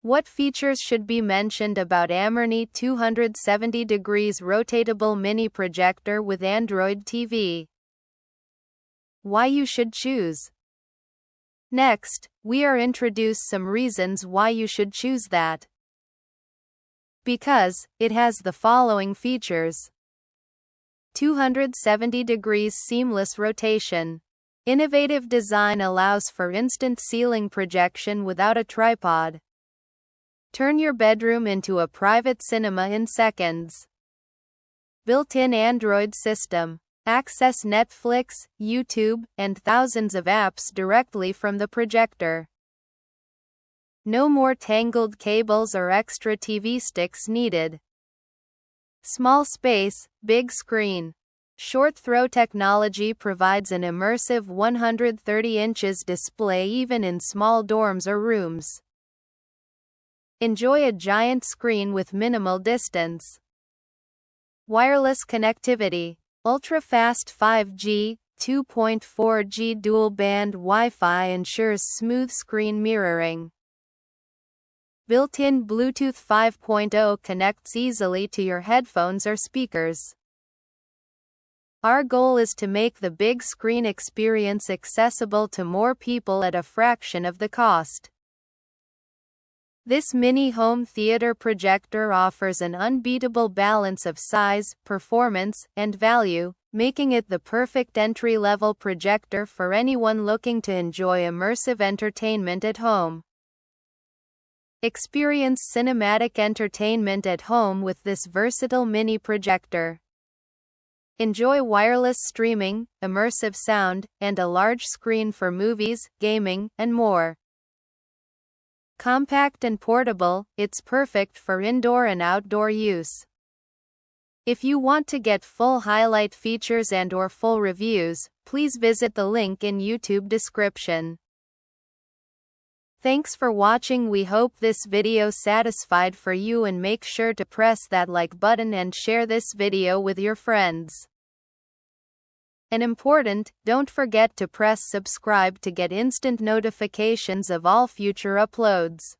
What features should be mentioned about Amornee 270 degrees Rotatable Mini Projector with Android TV? Why you should choose. Next, we are introduce some reasons why you should choose that. Because it has the following features. 270 degrees seamless rotation. Innovative design allows for instant ceiling projection without a tripod. Turn your bedroom into a private cinema in seconds. Built-in Android system. Access Netflix, YouTube, and thousands of apps directly from the projector. No more tangled cables or extra TV sticks needed. Small space, big screen. Short throw technology provides an immersive 130 inches display even in small dorms or rooms. Enjoy a giant screen with minimal distance. Wireless connectivity. Ultra-fast 5G, 2.4G dual-band Wi-Fi ensures smooth screen mirroring. Built-in Bluetooth 5.0 connects easily to your headphones or speakers. Our goal is to make the big screen experience accessible to more people at a fraction of the cost. This mini home theater projector offers an unbeatable balance of size, performance, and value, making it the perfect entry-level projector for anyone looking to enjoy immersive entertainment at home. Experience cinematic entertainment at home with this versatile mini projector. Enjoy wireless streaming, immersive sound, and a large screen for movies, gaming, and more. Compact and portable, it's perfect for indoor and outdoor use. If you want to get full highlight features and/or full reviews, please visit the link in YouTube description. Thanks for watching. We hope this video satisfied for you, and make sure to press that like button and share this video with your friends. And important, don't forget to press subscribe to get instant notifications of all future uploads.